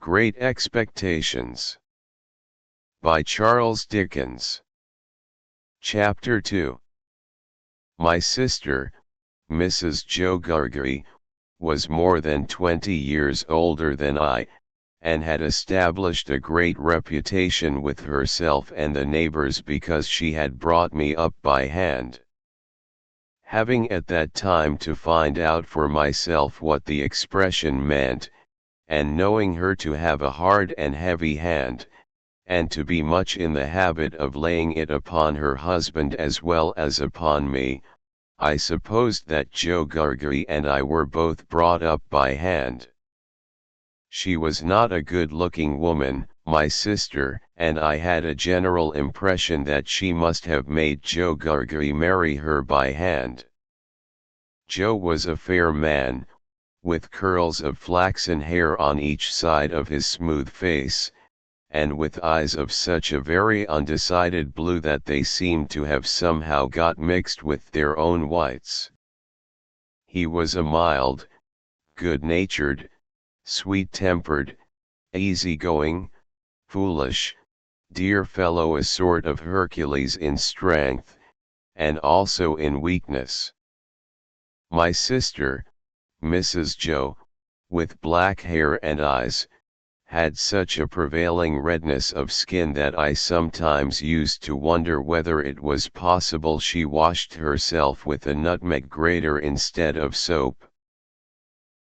Great Expectations by Charles Dickens. Chapter 2. My sister, Mrs. Jo Gargery, was more than 20 years older than I, and had established a great reputation with herself and the neighbors because she had brought me up by hand. Having at that time to find out for myself what the expression meant, and knowing her to have a hard and heavy hand, and to be much in the habit of laying it upon her husband as well as upon me, I supposed that Jo Gargery and I were both brought up by hand. She was not a good-looking woman, my sister, and I had a general impression that she must have made Jo Gargery marry her by hand. Jo was a fair man, with curls of flaxen hair on each side of his smooth face, and with eyes of such a very undecided blue that they seemed to have somehow got mixed with their own whites. He was a mild, good-natured, sweet-tempered, easy-going, foolish, dear fellow, a sort of Hercules in strength, and also in weakness. My sister, Mrs. Jo, with black hair and eyes, had such a prevailing redness of skin that I sometimes used to wonder whether it was possible she washed herself with a nutmeg grater instead of soap.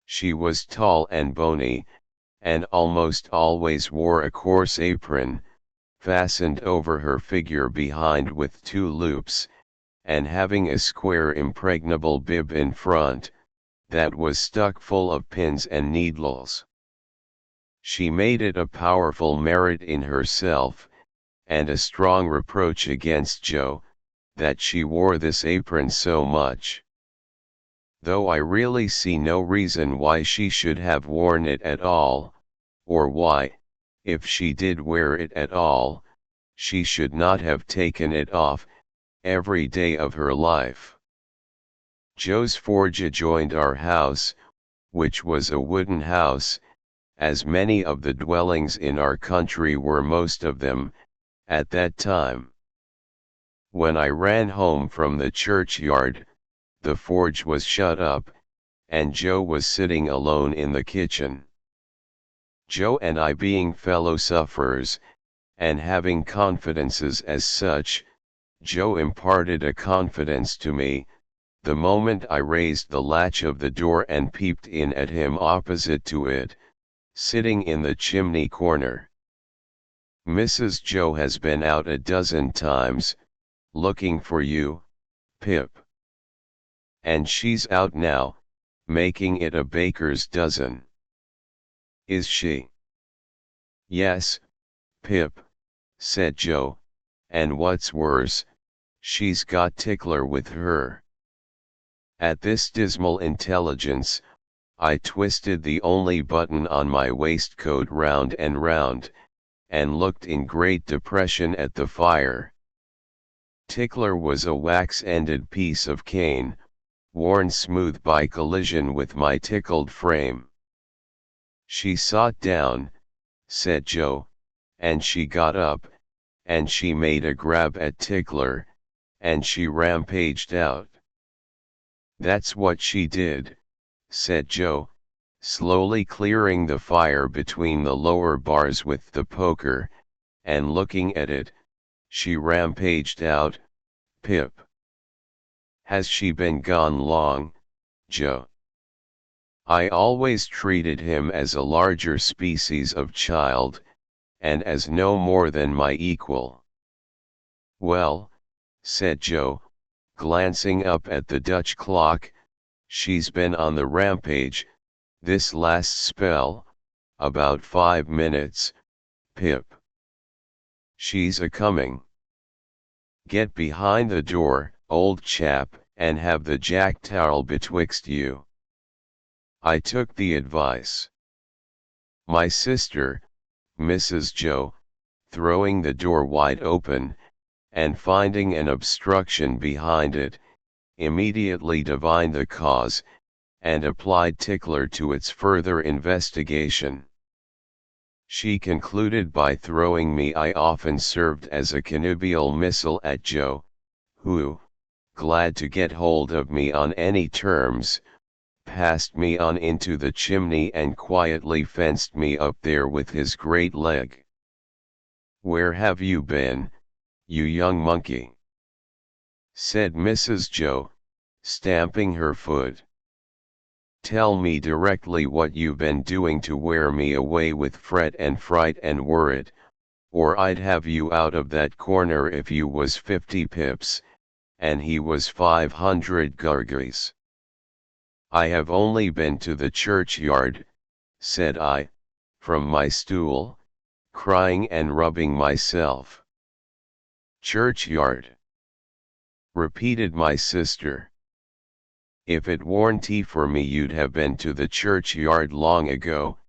She was tall and bony, and almost always wore a coarse apron, fastened over her figure behind with 2 loops, and having a square impregnable bib in front, that was stuck full of pins and needles. She made it a powerful merit in herself, and a strong reproach against Jo, that she wore this apron so much. Though I really see no reason why she should have worn it at all, or why, if she did wear it at all, she should not have taken it off, every day of her life. Jo's forge adjoined our house, which was a wooden house, as many of the dwellings in our country were, most of them, at that time. When I ran home from the churchyard, the forge was shut up, and Jo was sitting alone in the kitchen. Jo and I being fellow sufferers, and having confidences as such, Jo imparted a confidence to me, the moment I raised the latch of the door and peeped in at him opposite to it, sitting in the chimney corner. "Mrs. Jo has been out a dozen times, looking for you, Pip. And she's out now, making it a baker's dozen." "Is she?" "Yes, Pip," said Jo, "and what's worse, she's got Tickler with her." At this dismal intelligence, I twisted the only button on my waistcoat round and round, and looked in great depression at the fire. Tickler was a wax-ended piece of cane, worn smooth by collision with my tickled frame. "She sat down," said Jo, "and she got up, and she made a grab at Tickler, and she rampaged out." "That's what she did," said Jo, slowly clearing the fire between the lower bars with the poker, and looking at it, "she rampaged out, Pip." "Has she been gone long, Jo?" I always treated him as a larger species of child, and as no more than my equal. "Well," said Jo, glancing up at the Dutch clock, "she's been on the rampage, this last spell, about 5 minutes, Pip. She's a-coming. Get behind the door, old chap, and have the jack-towel betwixt you." I took the advice. My sister, Mrs. Jo, throwing the door wide open, and finding an obstruction behind it, immediately divined the cause, and applied Tickler to its further investigation. She concluded by throwing me. I often served as a connubial missile at Joe, who, glad to get hold of me on any terms, passed me on into the chimney and quietly fenced me up there with his great leg. "Where have you been, you young monkey?" said Mrs. Joe, stamping her foot. "Tell me directly what you've been doing to wear me away with fret and fright and worrit, or I'd have you out of that corner if you was 50 pips, and he was 500 Gargerys." "I have only been to the churchyard," said I, from my stool, crying and rubbing myself. "Churchyard," repeated my sister. "If it warn't for me you'd have been to the churchyard long ago,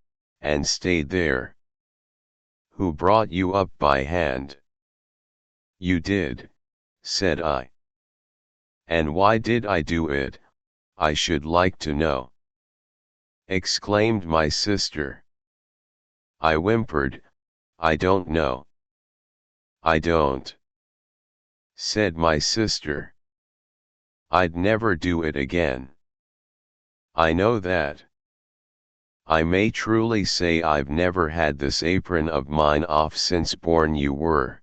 and stayed there." "Who brought you up by hand?" "You did," said I. "And why did I do it, I should like to know?" exclaimed my sister. I whimpered, "I don't know." "I don't," said my sister. "I'd never do it again." "I know that. I may truly say I've never had this apron of mine off since born you were.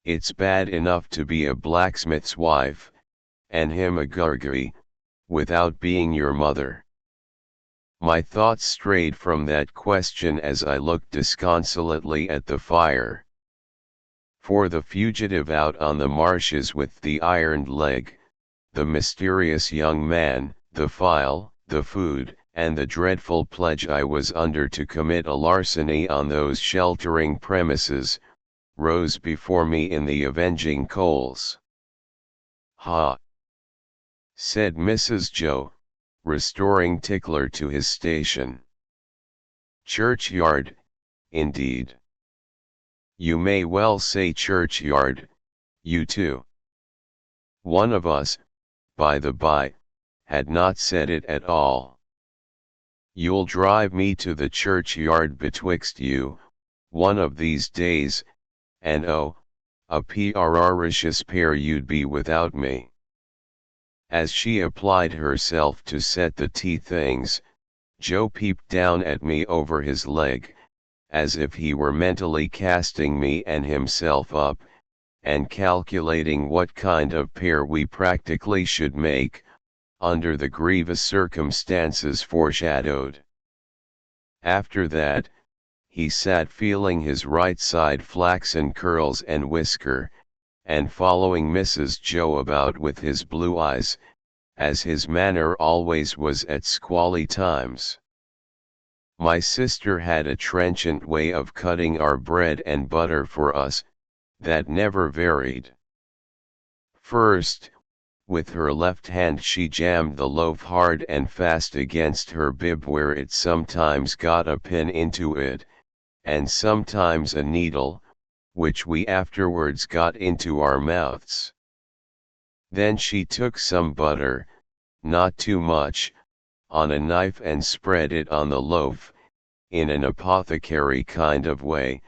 It's bad enough to be a blacksmith's wife, and him a Gargery, without being your mother." My thoughts strayed from that question as I looked disconsolately at the fire. For the fugitive out on the marshes with the ironed leg, the mysterious young man, the file, the food, and the dreadful pledge I was under to commit a larceny on those sheltering premises, rose before me in the avenging coals. "Ha!" said Mrs. Joe, restoring Tickler to his station. "Churchyard, indeed. You may well say churchyard, you two." One of us, by the by, had not said it at all. "You'll drive me to the churchyard betwixt you, one of these days, and oh, a precious pair you'd be without me." As she applied herself to set the tea things, Joe peeped down at me over his leg, as if he were mentally casting me and himself up, and calculating what kind of pair we practically should make, under the grievous circumstances foreshadowed. After that, he sat feeling his right side flaxen curls and whisker, and following Mrs. Joe about with his blue eyes, as his manner always was at squally times. My sister had a trenchant way of cutting our bread and butter for us, that never varied. First, with her left hand she jammed the loaf hard and fast against her bib where it sometimes got a pin into it, and sometimes a needle, which we afterwards got into our mouths. Then she took some butter, not too much, on a knife and spread it on the loaf, in an apothecary kind of way,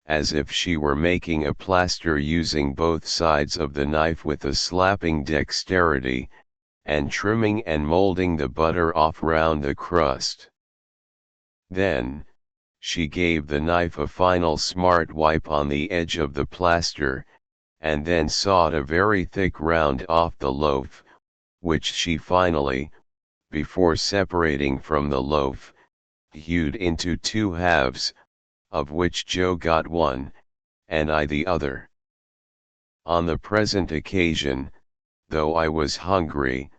as if she were making a plaster using both sides of the knife with a slapping dexterity, and trimming and molding the butter off round the crust. Then, she gave the knife a final smart wipe on the edge of the plaster, and then sawed a very thick round off the loaf, which she finally, before separating from the loaf, hewed into 2 halves, of which Joe got one, and I the other. On the present occasion, though I was hungry,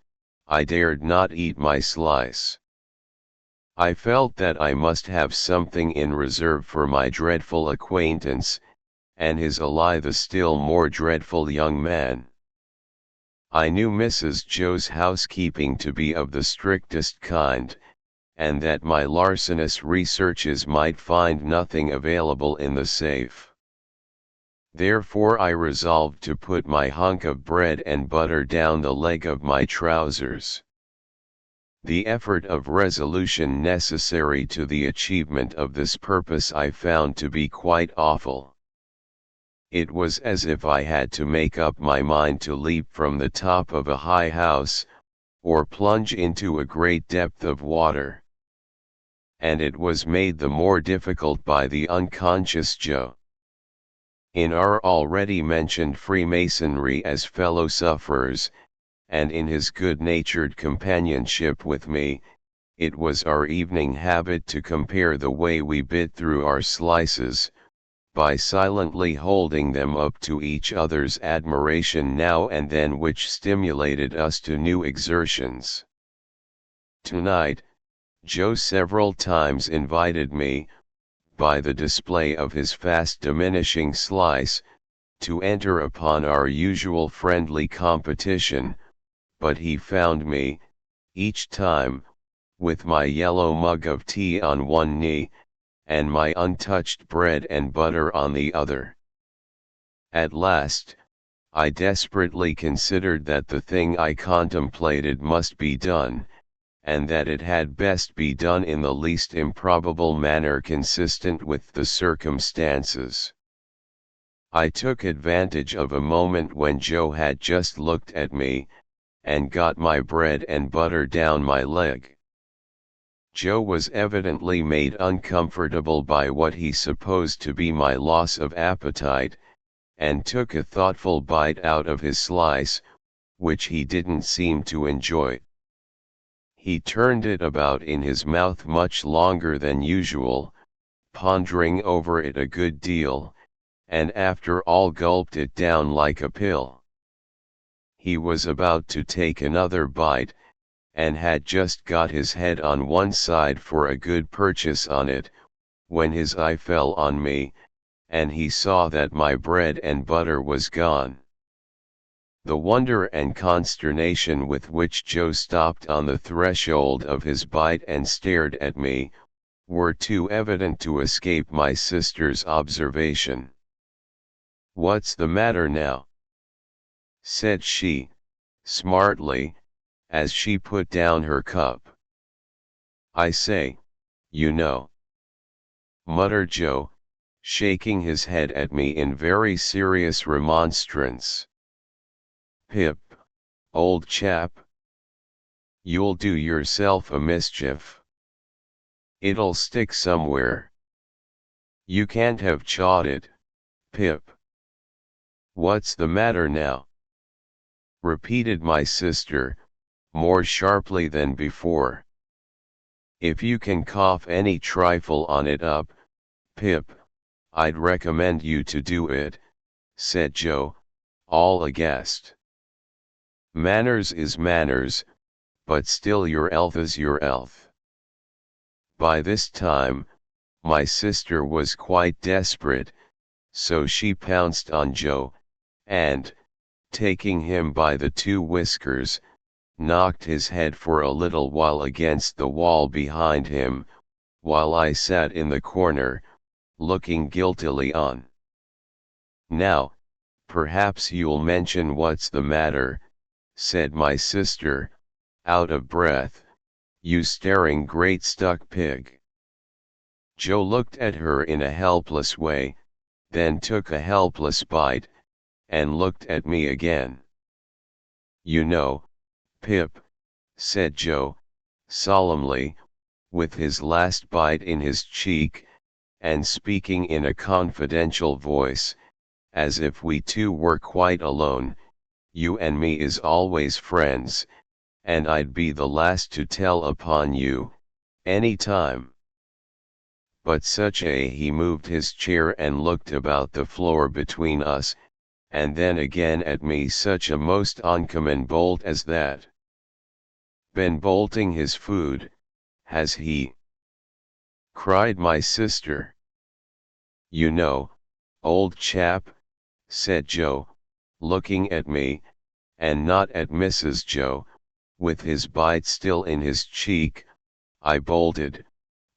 I dared not eat my slice. I felt that I must have something in reserve for my dreadful acquaintance, and his ally the still more dreadful young man. I knew Mrs. Joe's housekeeping to be of the strictest kind, and that my larcenous researches might find nothing available in the safe. Therefore I resolved to put my hunk of bread and butter down the leg of my trousers. The effort of resolution necessary to the achievement of this purpose I found to be quite awful. It was as if I had to make up my mind to leap from the top of a high house, or plunge into a great depth of water. And it was made the more difficult by the unconscious Joe. In our already mentioned Freemasonry as fellow sufferers, and in his good-natured companionship with me, it was our evening habit to compare the way we bit through our slices, by silently holding them up to each other's admiration now and then, which stimulated us to new exertions. Tonight, Joe several times invited me, by the display of his fast diminishing slice, to enter upon our usual friendly competition, but he found me, each time, with my yellow mug of tea on one knee, and my untouched bread and butter on the other. At last, I desperately considered that the thing I contemplated must be done, and that it had best be done in the least improbable manner consistent with the circumstances. I took advantage of a moment when Joe had just looked at me, and got my bread and butter down my leg. Joe was evidently made uncomfortable by what he supposed to be my loss of appetite, and took a thoughtful bite out of his slice, which he didn't seem to enjoy. He turned it about in his mouth much longer than usual, pondering over it a good deal, and after all gulped it down like a pill. He was about to take another bite, and had just got his head on one side for a good purchase on it, when his eye fell on me, and he saw that my bread and butter was gone. The wonder and consternation with which Joe stopped on the threshold of his bite and stared at me, were too evident to escape my sister's observation. "What's the matter now?" said she, smartly, as she put down her cup. "I say, you know," muttered Joe, shaking his head at me in very serious remonstrance. "Pip, old chap, you'll do yourself a mischief. It'll stick somewhere. You can't have chawed it, Pip." "What's the matter now?" repeated my sister, more sharply than before. "If you can cough any trifle on it up, Pip, I'd recommend you to do it," said Joe, all aghast. "Manners is manners, but still your elth is your elth." By this time, my sister was quite desperate, so she pounced on Joe, and, taking him by the two whiskers, knocked his head for a little while against the wall behind him, while I sat in the corner, looking guiltily on. "Now, perhaps you'll mention what's the matter," said my sister, out of breath, "you staring great stuck pig." Joe looked at her in a helpless way, then took a helpless bite, and looked at me again. "You know, Pip," said Joe, solemnly, with his last bite in his cheek, and speaking in a confidential voice, as if we two were quite alone, "you and me is always friends, and I'd be the last to tell upon you, any time." But he moved his chair and looked about the floor between us, and then again at me, such a most uncommon bolt as that. "Been bolting his food, has he?" cried my sister. "You know, old chap," said Joe, looking at me, and not at Mrs. Joe, with his bite still in his cheek, "I bolted,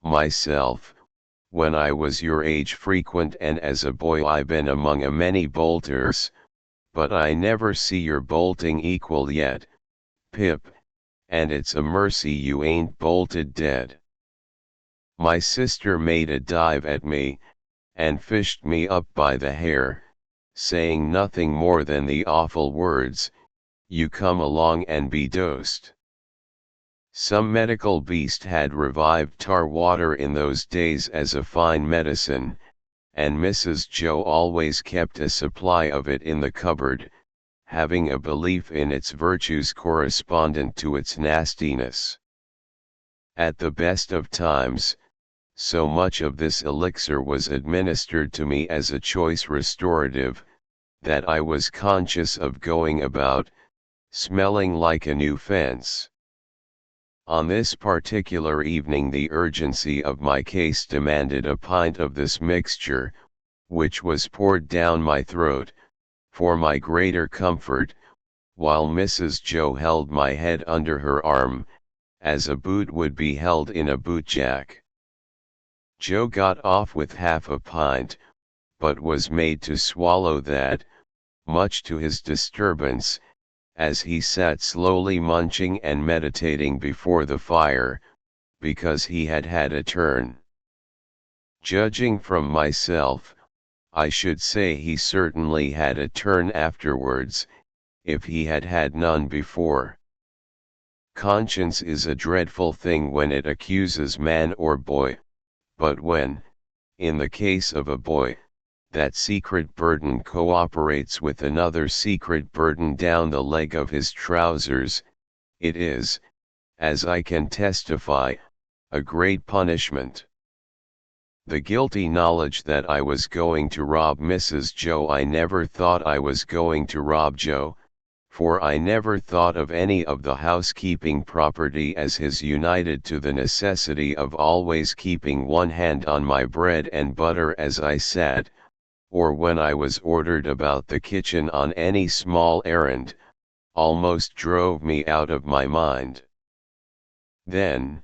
myself, when I was your age frequent, and as a boy I been among a many bolters, but I never see your bolting equal yet, Pip, and it's a mercy you ain't bolted dead. My sister made a dive at me, and fished me up by the hair, saying nothing more than the awful words, "You come along and be dosed." Some medical beast had revived tar water in those days as a fine medicine, and Mrs. Joe always kept a supply of it in the cupboard, having a belief in its virtues correspondent to its nastiness. At the best of times, so much of this elixir was administered to me as a choice restorative, that I was conscious of going about, smelling like a new fence. On this particular evening the urgency of my case demanded a pint of this mixture, which was poured down my throat, for my greater comfort, while Mrs. Joe held my head under her arm, as a boot would be held in a bootjack. Joe got off with half a pint, but was made to swallow that, much to his disturbance, as he sat slowly munching and meditating before the fire, because he had had a turn. Judging from myself, I should say he certainly had a turn afterwards, if he had had none before. Conscience is a dreadful thing when it accuses man or boy, but when, in the case of a boy, that secret burden cooperates with another secret burden down the leg of his trousers, it is, as I can testify, a great punishment. The guilty knowledge that I was going to rob Mrs. Joe. I never thought I was going to rob Joe, for I never thought of any of the housekeeping property as his united to the necessity of always keeping one hand on my bread and butter as I sat, or when I was ordered about the kitchen on any small errand, almost drove me out of my mind. Then,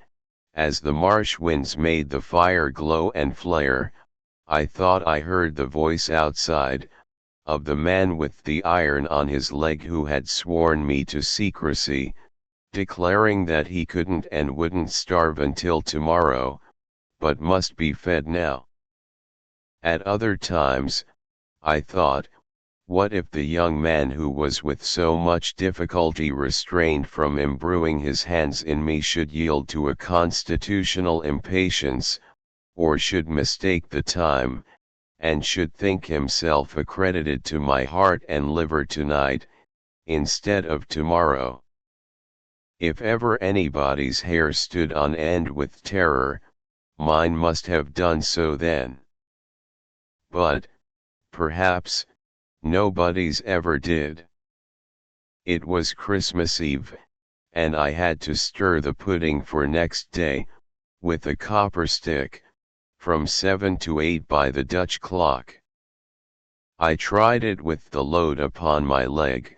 as the marsh winds made the fire glow and flare, I thought I heard the voice outside, of the man with the iron on his leg who had sworn me to secrecy, declaring that he couldn't and wouldn't starve until tomorrow, but must be fed now. At other times, I thought, what if the young man who was with so much difficulty restrained from imbruing his hands in me should yield to a constitutional impatience, or should mistake the time, and should think himself accredited to my heart and liver tonight, instead of tomorrow. If ever anybody's hair stood on end with terror, mine must have done so then. But, perhaps, nobody's ever did. It was Christmas Eve, and I had to stir the pudding for next day, with a copper stick, from 7 to 8 by the Dutch clock. I tried it with the load upon my leg,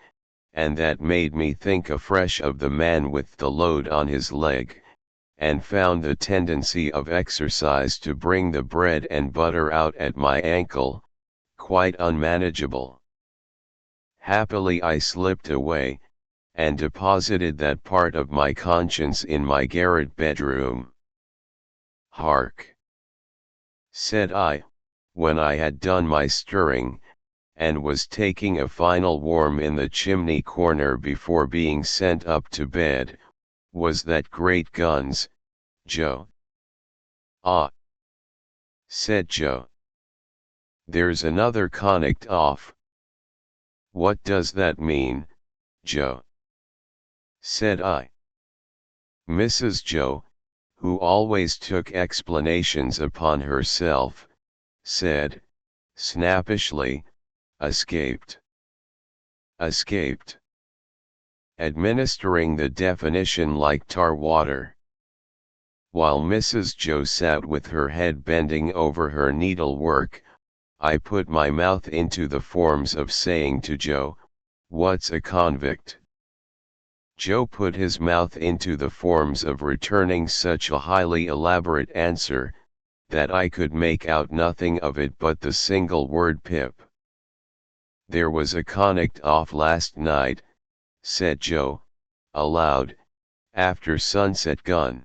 and that made me think afresh of the man with the load on his leg, and found the tendency of exercise to bring the bread and butter out at my ankle, quite unmanageable. Happily I slipped away, and deposited that part of my conscience in my garret bedroom. "Hark!" said I, when I had done my stirring, and was taking a final warm in the chimney corner before being sent up to bed. "Was that great guns, Joe?" "Ah," said Joe. "There's another convict off." "What does that mean, Joe?" said I. Mrs. Joe, who always took explanations upon herself, said, snappishly, "Escaped." Escaped. Administering the definition like tar water. While Mrs. Joe sat with her head bending over her needlework, I put my mouth into the forms of saying to Joe, "What's a convict?" Joe put his mouth into the forms of returning such a highly elaborate answer, that I could make out nothing of it but the single word pip. "There was a convict off last night," said Joe, aloud, after sunset gun.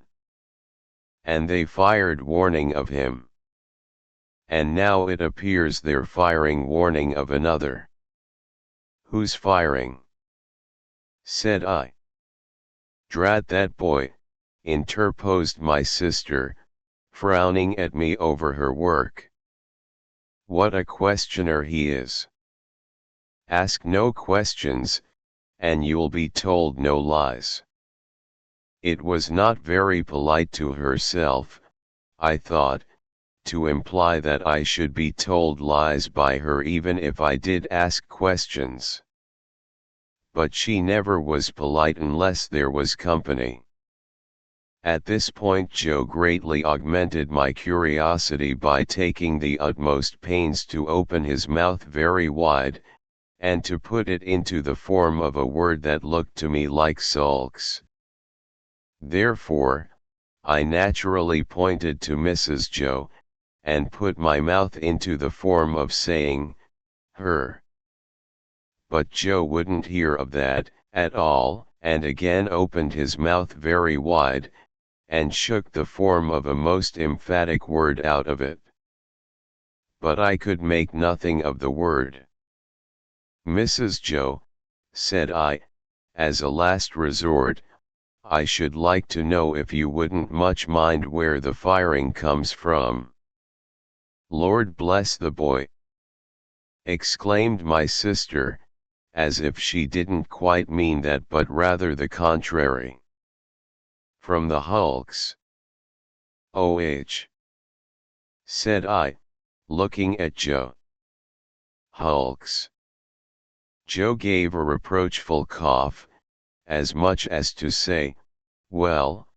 And they fired warning of him. And now it appears they're firing warning of another. Who's firing? Said I. Drat that boy, interposed my sister, frowning at me over her work. What a questioner he is. Ask no questions, and you'll be told no lies. It was not very polite to herself, I thought, to imply that I should be told lies by her even if I did ask questions. But she never was polite unless there was company. At this point Joe greatly augmented my curiosity by taking the utmost pains to open his mouth very wide, and to put it into the form of a word that looked to me like sulks. Therefore, I naturally pointed to Mrs. Joe, and put my mouth into the form of saying, her. But Joe wouldn't hear of that, at all, and again opened his mouth very wide, and shook the form of a most emphatic word out of it. But I could make nothing of the word. Mrs. Joe, said I, as a last resort, I should like to know if you wouldn't much mind where the firing comes from. Lord bless the boy! Exclaimed my sister, as if she didn't quite mean that but rather the contrary. From the hulks. Oh, said I, looking at Joe. Hulks. Joe gave a reproachful cough, as much as to say, well,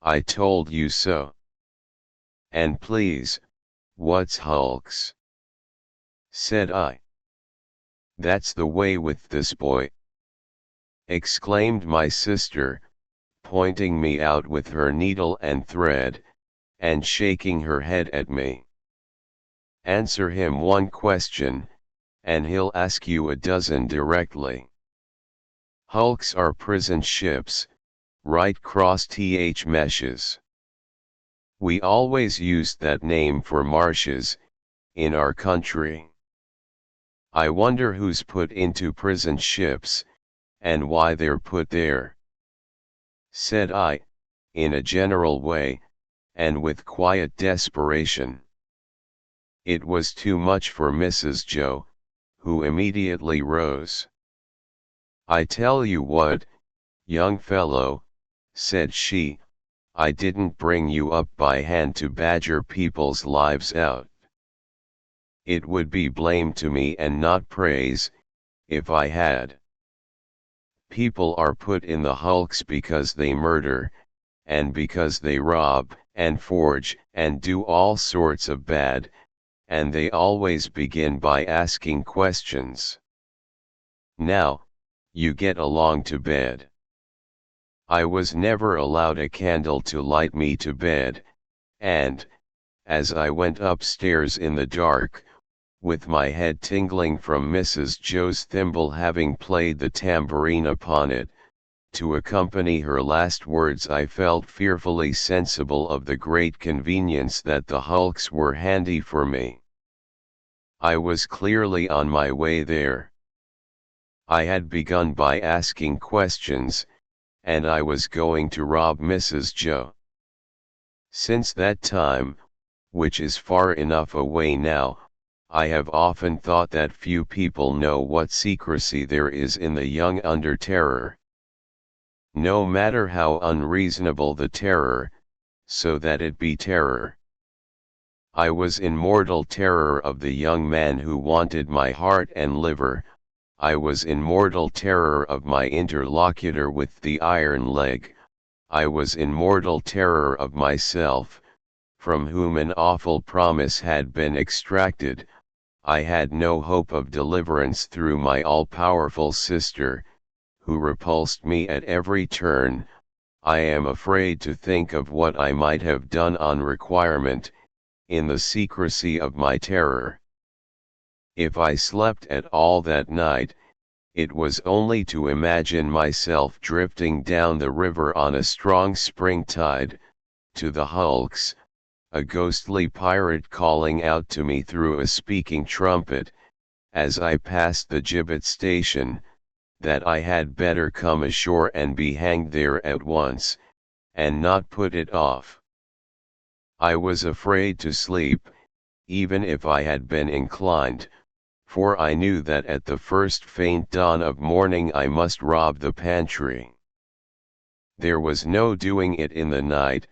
I told you so. And please, what's hulks? Said I. That's the way with this boy, exclaimed my sister, pointing me out with her needle and thread, and shaking her head at me. Answer him one question, and he'll ask you a dozen directly. Hulks are prison ships, right cross-th meshes. We always used that name for marshes, in our country. I wonder who's put into prison ships, and why they're put there. Said I, in a general way, and with quiet desperation. It was too much for Mrs. Joe, who immediately rose. I tell you what, young fellow, said she, I didn't bring you up by hand to badger people's lives out. It would be blame to me and not praise, if I had. People are put in the hulks because they murder, and because they rob, and forge, and do all sorts of bad, and they always begin by asking questions. Now, you get along to bed. I was never allowed a candle to light me to bed, and, as I went upstairs in the dark, with my head tingling from Mrs. Joe's thimble having played the tambourine upon it, to accompany her last words, I felt fearfully sensible of the great convenience that the hulks were handy for me. I was clearly on my way there. I had begun by asking questions, and I was going to rob Mrs. Joe. Since that time, which is far enough away now, I have often thought that few people know what secrecy there is in the young under terror. No matter how unreasonable the terror, so that it be terror. I was in mortal terror of the young man who wanted my heart and liver. I was in mortal terror of my interlocutor with the iron leg. I was in mortal terror of myself, from whom an awful promise had been extracted. I had no hope of deliverance through my all-powerful sister, who repulsed me at every turn. I am afraid to think of what I might have done on requirement, in the secrecy of my terror. If I slept at all that night, it was only to imagine myself drifting down the river on a strong spring tide, to the hulks, a ghostly pirate calling out to me through a speaking trumpet, as I passed the gibbet station, that I had better come ashore and be hanged there at once, and not put it off. I was afraid to sleep, even if I had been inclined, for I knew that at the first faint dawn of morning I must rob the pantry. There was no doing it in the night,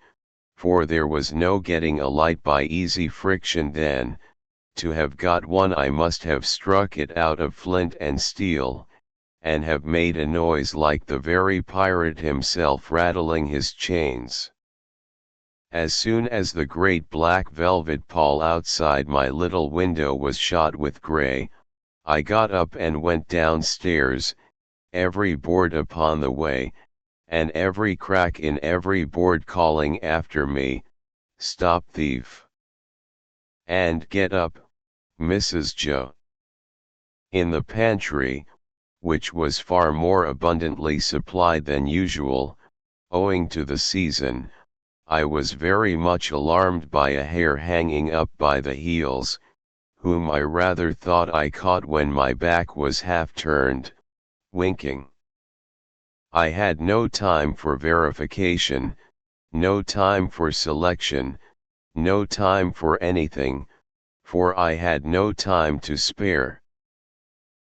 for there was no getting a light by easy friction then. To have got one I must have struck it out of flint and steel, and have made a noise like the very pirate himself rattling his chains. As soon as the great black velvet pall outside my little window was shot with grey, I got up and went downstairs, every board upon the way, and every crack in every board calling after me, "Stop thief!" and "Get up, Mrs. Joe." In the pantry, which was far more abundantly supplied than usual, owing to the season, I was very much alarmed by a hare hanging up by the heels, whom I rather thought I caught when my back was half turned, winking. I had no time for verification, no time for selection, no time for anything, for I had no time to spare.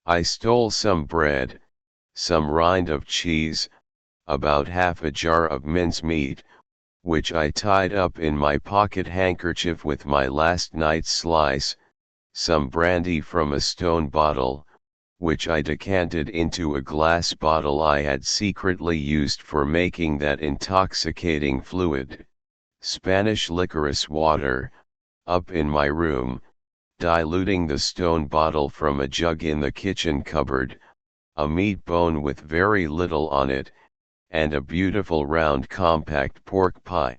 I stole some bread, some rind of cheese, about half a jar of mincemeat, which I tied up in my pocket handkerchief with my last night's slice, some brandy from a stone bottle, which I decanted into a glass bottle I had secretly used for making that intoxicating fluid, Spanish licorice water, up in my room, diluting the stone bottle from a jug in the kitchen cupboard, a meat bone with very little on it, and a beautiful round compact pork pie.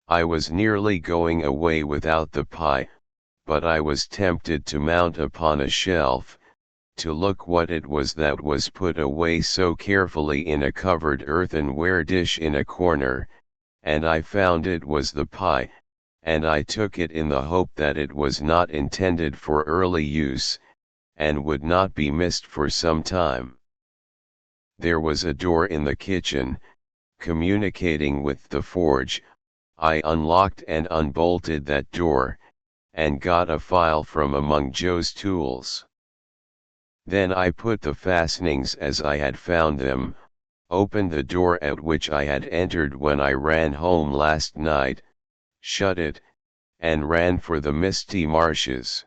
I was nearly going away without the pie, but I was tempted to mount upon a shelf, to look what it was that was put away so carefully in a covered earthenware dish in a corner, and I found it was the pie, and I took it in the hope that it was not intended for early use, and would not be missed for some time. There was a door in the kitchen, communicating with the forge. I unlocked and unbolted that door, and got a file from among Joe's tools. Then I put the fastenings as I had found them, opened the door at which I had entered when I ran home last night, shut it, and ran for the misty marshes.